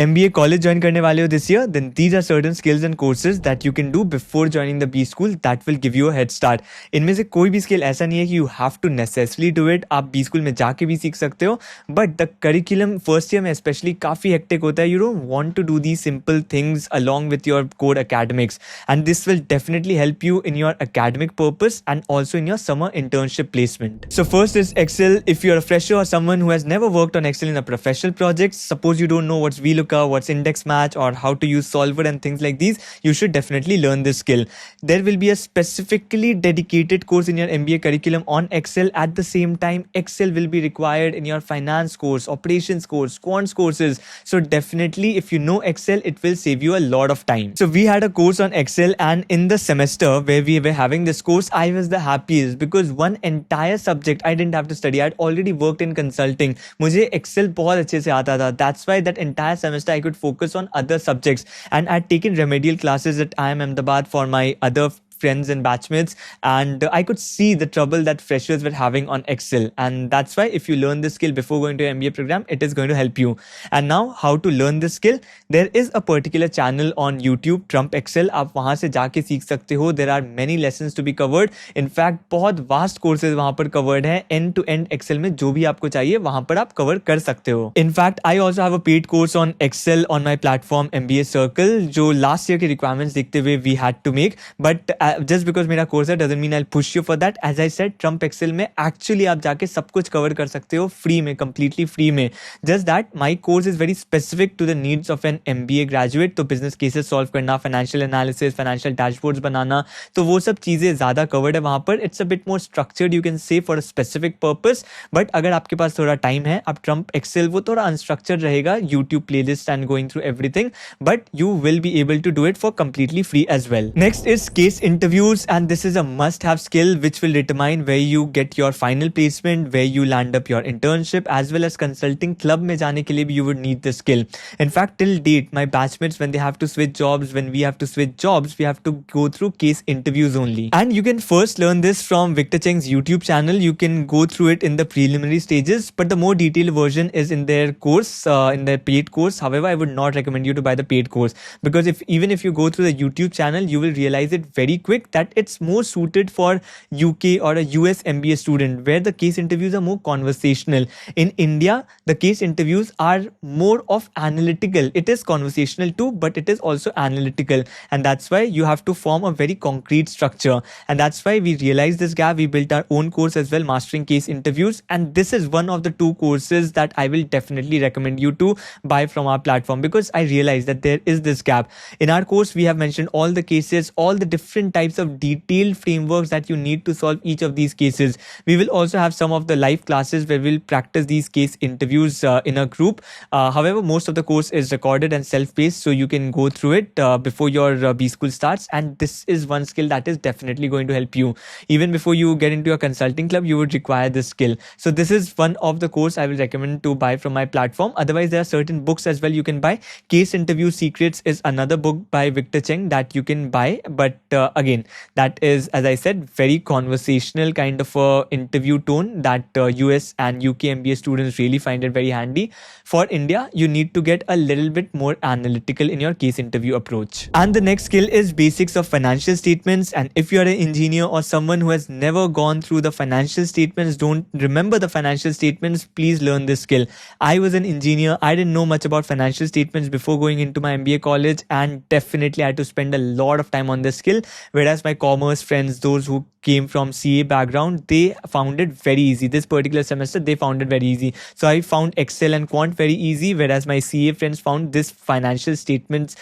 MBA college join करने वाले हो this year, then these are certain skills and courses that you can do before joining the B school that will give you a head start. इनमें से कोई भी skill ऐसा नहीं है कि you have to necessarily do it. आप B school में जाके भी सीख सकते हो, but the curriculum first year में especially काफ़ी hectic होता है. You don't want to do these simple things along with your core academics, and this will definitely help you in your academic purpose and also in your summer internship placement. So first is Excel. If you're a fresher or someone who has never worked on Excel in a professional project, suppose you don't know what's VLOOKUP, what's index match, or how to use solver and things like these, you should definitely learn this skill. There will be a specifically dedicated course in your MBA curriculum on Excel. At the same time, Excel will be required in your finance course, operations course, quants courses. So definitely if you know Excel, it will save you a lot of time. So we had a course on Excel, and in the semester where we were having this course, I was the happiest because one entire subject I didn't have to study. I'd already worked in consulting. मुझे Excel बहुत अच्छे से आता था. That's why that entire semester I could focus on other subjects, and I'd taken remedial classes at IIM Ahmedabad for my other friends and batchmates, and I could see the trouble that freshers were having on Excel, and that's why if you learn this skill before going to MBA program, it is going to help you. And now how to learn this skill? There is a particular channel on YouTube, Trump Excel. आप वहाँ से जाके सीख सकते हो. There are many lessons to be covered. In fact, बहुत vast courses वहाँ पर covered हैं. End to end Excel में जो भी आपको चाहिए वहाँ पर आप cover कर सकते हो. In fact, I also have a paid course on Excel on my platform MBA Circle, जो last year के requirements देखते हुए we had to make. But just because मेरा course है doesn't mean I'll push you for that. As I said, Trump Excel में actually आप जाके सब कुछ cover कर सकते हो free में, completely free में. Just that my course is very specific to the needs of an MBA graduate. तो business cases solve करना, financial analysis, financial dashboards बनाना, तो वो सब चीज़ें ज़्यादा covered है वहाँ पर. It's a bit more structured, you can say, for a specific purpose. But अगर आपके पास थोड़ा time है, आप Trump Excel वो थोड़ा unstructured रहेगा, YouTube playlist and going through everything, but you will be able to do it for completely free as well. Next is case interviews, and this is a must-have skill which will determine where you get your final placement, where you land up your internship, as well as consulting club में जाने के लिए भी you would need this skill. In fact, till date, my batchmates, when they have to switch jobs, when we have to switch jobs, we have to go through case interviews only. And you can first learn this from Victor Cheng's YouTube channel. You can go through it in the preliminary stages, but the more detailed version is in their course, in their paid course. However, I would not recommend you to buy the paid course, because even if you go through the YouTube channel, you will realize it very quick that it's more suited for UK or a US MBA student, where the case interviews are more conversational. In India, the case interviews are more of analytical. It is conversational too, but it is also analytical, and that's why you have to form a very concrete structure. And that's why we realized this gap. We built our own course as well, Mastering Case Interviews, and this is one of the two courses that I will definitely recommend you to buy from our platform, because I realized that there is this gap. In our course, we have mentioned all the cases, all the different types of detailed frameworks that you need to solve each of these cases. We will also have some of the live classes where we'll practice these case interviews in a group. However, most of the course is recorded and self-paced, so you can go through it before your B school starts, and this is one skill that is definitely going to help you. Even before you get into a consulting club, you would require this skill. So this is one of the course I will recommend to buy from my platform. Otherwise, there are certain books as well you can buy. Case Interview Secrets is another book by Victor Cheng that you can buy, but again, that is, as I said, very conversational kind of a interview tone that US and UK MBA students really find it very handy. For India, you need to get a little bit more analytical in your case interview approach. And the next skill is basics of financial statements. And if you're an engineer or someone who has never gone through the financial statements, don't remember the financial statements, please learn this skill. I was an engineer. I didn't know much about financial statements before going into my MBA college, and definitely I had to spend a lot of time on this skill. Whereas my commerce friends, those who came from CA background, they found it very easy. This particular semester, they found it very easy. So I found Excel and Quant very easy, whereas my CA friends found this financial statements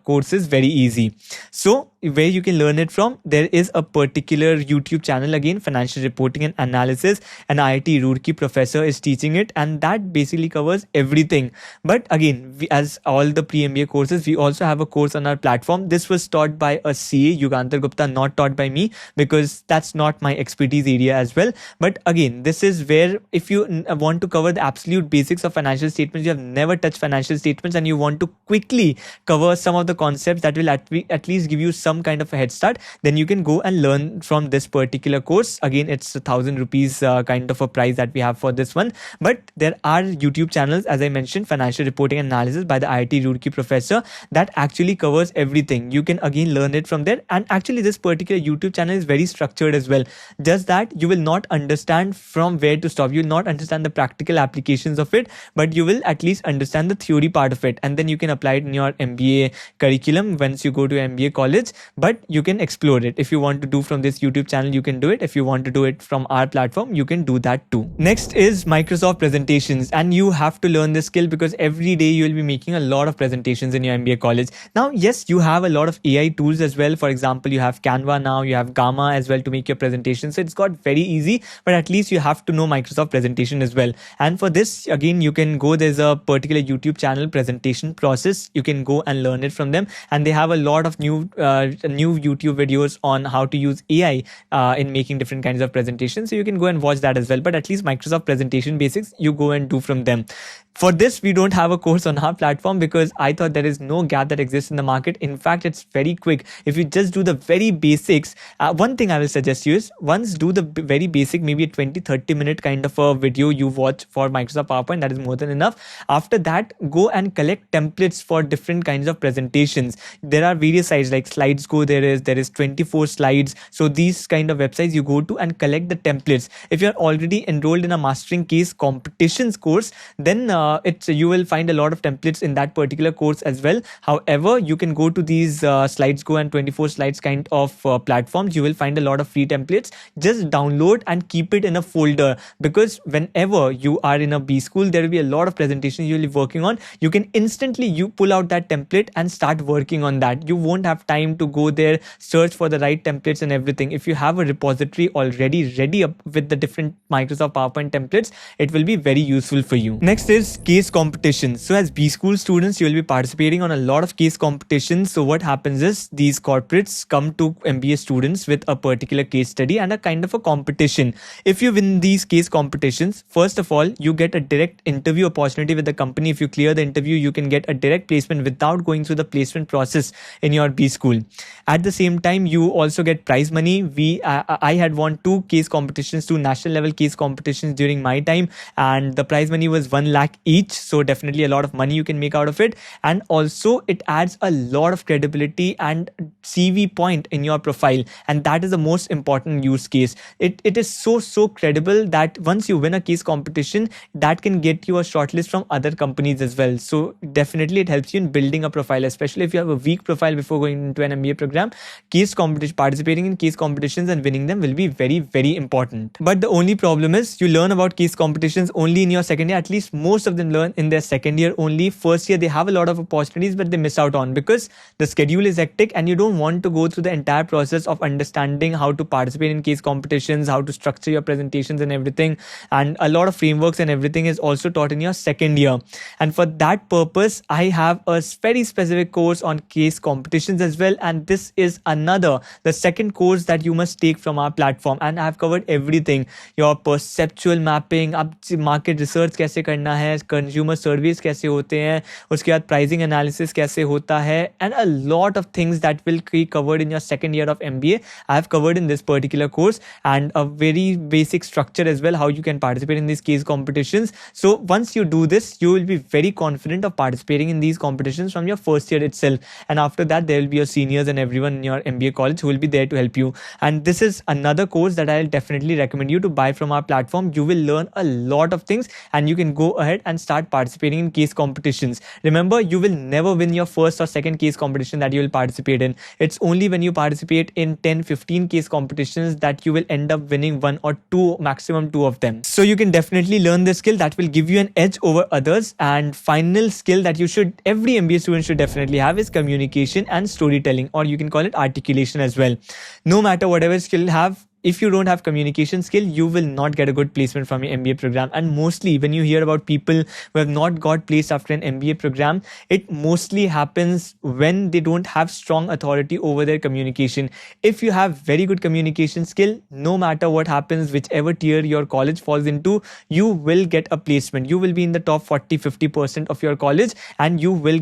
courses very easy. So where you can learn it from, there is a particular YouTube channel, again, Financial Reporting and Analysis, and IIT Roorkee professor is teaching it, and that basically covers everything. But again, as all the Pre MBA courses, we also have a course on our platform. This was taught by a CA, Yugantar Gupta, not taught by me, because because that's not my expertise area as well. But again, this is where if you want to cover the absolute basics of financial statements, you have never touched financial statements, and you want to quickly cover some of the concepts that will at least give you some kind of a head start, then you can go and learn from this particular course. Again, it's 1,000 rupees kind of a price that we have for this one. But there are YouTube channels, as I mentioned, financial reporting and analysis by the IIT Roorkee professor, that actually covers everything. You can again learn it from there. And actually this particular YouTube channel is very structured as well. Just that you will not understand from where to stop. You will not understand the practical applications of it, but you will at least understand the theory part of it. And then you can apply it in your MBA curriculum once you go to MBA college. But you can explore it. If you want to do from this YouTube channel, you can do it. If you want to do it from our platform, you can do that too. Next is Microsoft presentations. And you have to learn this skill because every day you will be making a lot of presentations in your MBA college. Now, yes, you have a lot of AI tools as well. For example, you have Canva now, you have Gamma as well to make your presentation. So it's got very easy, but at least you have to know Microsoft presentation as well. And for this, again, you can go, there's a particular YouTube channel, Presentation Process. You can go and learn it from them. And they have a lot of new YouTube videos on how to use AI in making different kinds of presentations. So you can go and watch that as well. But at least Microsoft presentation basics, you go and do from them. For this, we don't have a course on our platform because I thought there is no gap that exists in the market. In fact, it's very quick. If you just do the very basics, one thing I will suggest you is once do the very basic, maybe a 20-30 minute kind of a video you watch for Microsoft PowerPoint. That is more than enough. After that, go and collect templates for different kinds of presentations. There are various sites like SlidesGo. There is 24 slides. So these kind of websites you go to and collect the templates. If you're already enrolled in a mastering case competitions course, then you will find a lot of templates in that particular course as well. However, you can go to these SlidesGo and 24 slides kind of platforms. You will find a lot of free templates. Just download and keep it in a folder, because whenever you are in a B school, there will be a lot of presentations you'll be working on. You can instantly pull out that template and start working on that. You won't have time to go there, search for the right templates and everything. If you have a repository already ready up with the different Microsoft PowerPoint templates, it will be very useful for you. Next is case competitions. So as B school students, you will be participating on a lot of case competitions. So what happens is these corporates come to MBA students with a particular case study and a kind of a competition. If you win these case competitions, first of all, you get a direct interview opportunity with the company. If you clear the interview, you can get a direct placement without going through the placement process in your B school. At the same time, you also get prize money. I had won 2 case competitions, 2 national level case competitions during my time, and the prize money was 1 lakh each. So definitely a lot of money you can make out of it. And also it adds a lot of credibility and CV point in your profile. And that is the most important use case. It is so credible that once you win a case competition, that can get you a shortlist from other companies as well. So definitely it helps you in building a profile, especially if you have a weak profile before going into an MBA program. Participating in case competitions and winning them will be very important. But the only problem is you learn about case competitions only in your second year. At least most of them learn in their second year only. First year they have a lot of opportunities, but they miss out on because the schedule is hectic and you don't want to go through the entire process of understanding how to participate in case competitions, how to structure your presentations and everything. And a lot of frameworks and everything is also taught in your second year. And for that purpose, I have a very specific course on case competitions as well. And this is the second course that you must take from our platform. And I have covered everything. Your perceptual mapping, अब market research कैसे करना है, consumer surveys कैसे होते हैं, उसके बाद pricing analysis कैसे होता है, and a lot of things that will be covered in your second year of MBA. I have covered in this particular course, and a very basic structure as well, how you can participate in these case competitions. So once you do this, you will be very confident of participating in these competitions from your first year itself. And after that, there will be your seniors and everyone in your MBA college who will be there to help you. And this is another course that I'll definitely recommend you to buy from our platform. You will learn a lot of things and you can go ahead and start participating in case competitions. Remember, you will never win your first or second case competition that you will participate in. It's only when you participate in 10-15 case competitions that you will end up winning 1 or 2, maximum 2 of them. So you can definitely learn this skill that will give you an edge over others. And final skill that every MBA student should definitely have is communication and storytelling, or you can call it articulation as well. No matter whatever skill you have, if you don't have communication skill, you will not get a good placement from your MBA program. And mostly when you hear about people who have not got placed after an MBA program, it mostly happens when they don't have strong authority over their communication. If you have very good communication skill, no matter what happens, whichever tier your college falls into, you will get a placement. You will be in the top 40-50% of your college, and you will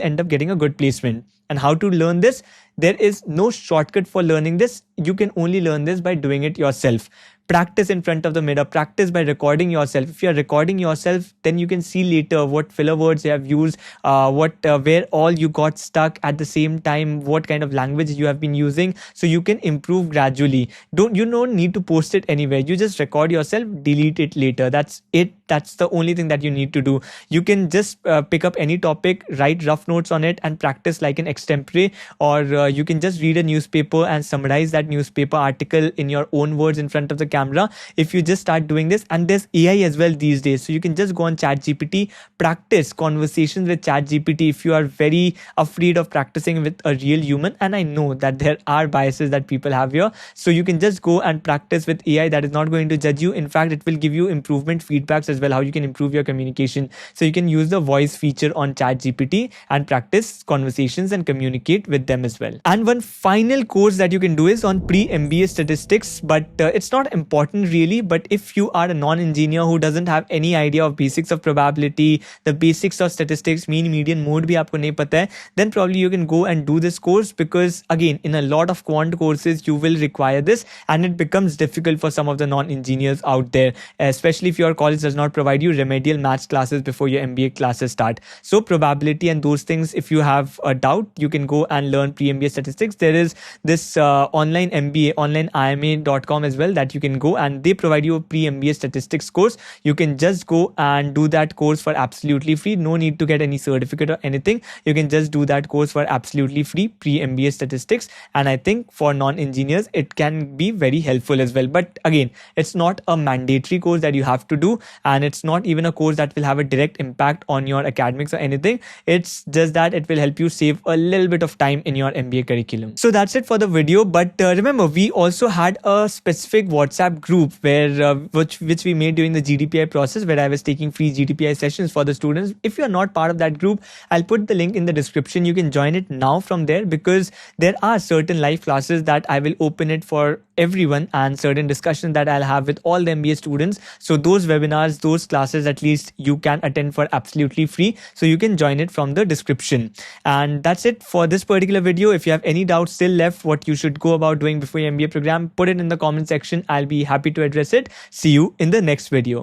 end up getting a good placement. And how to learn this? There is no shortcut for learning this. You can only learn this by doing it yourself. Practice in front of the mirror. Practice by recording yourself. If you're recording yourself, then you can see later what filler words you have used, where all you got stuck at the same time, what kind of language you have been using, so you can improve gradually. You don't need to post it anywhere. You just record yourself, delete it later. That's it. That's the only thing that you need to do. You can just pick up any topic, write rough notes on it, and practice like an extempore. Or you can just read a newspaper and summarize that newspaper article in your own words in front of the camera. If you just start doing this, and there's AI as well these days, so you can just go on ChatGPT, practice conversations with ChatGPT if you are very afraid of practicing with a real human. And I know that there are biases that people have here, so you can just go and practice with AI that is not going to judge you. In fact, it will give you improvement feedbacks as well, how you can improve your communication. So you can use the voice feature on ChatGPT and practice conversations and communicate with them as well. And one final course that you can do is on Pre MBA Statistics, but it's not important really. But if you are a non-engineer who doesn't have any idea of basics of probability, the basics of statistics, mean, median, mode bhi aapko nahi pata hai, then probably you can go and do this course, because again, in a lot of quant courses you will require this, and it becomes difficult for some of the non-engineers out there, especially if your college does not provide you remedial maths classes before your MBA classes start. So probability and those things, if you have a doubt, you can go and learn Pre MBA Statistics. There is this online MBA, online IIMA.com as well, that you can go, and they provide you a Pre MBA Statistics course. You can just go and do that course for absolutely free. No need to get any certificate or anything. You can just do that course for absolutely free, Pre MBA Statistics. And I think for non-engineers, it can be very helpful as well. But again, it's not a mandatory course that you have to do, and it's not even a course that will have a direct impact on your academics or anything. It's just that it will help you save a little bit of time in your MBA curriculum. So that's it for the video. But remember, we also had a specific WhatsApp group where which we made during the GDPI process, where I was taking free GDPI sessions for the students. If you're not part of that group, I'll put the link in the description. You can join it now from there, because there are certain live classes that I will open it for everyone, and certain discussions that I'll have with all the MBA students. So those webinars, those classes, at least you can attend for absolutely free. So you can join it from the description. And that's it for this particular video. If you have any doubts still left, what you should go about doing before your MBA program, put it in the comment section. I'll be happy to address it. See you in the next video.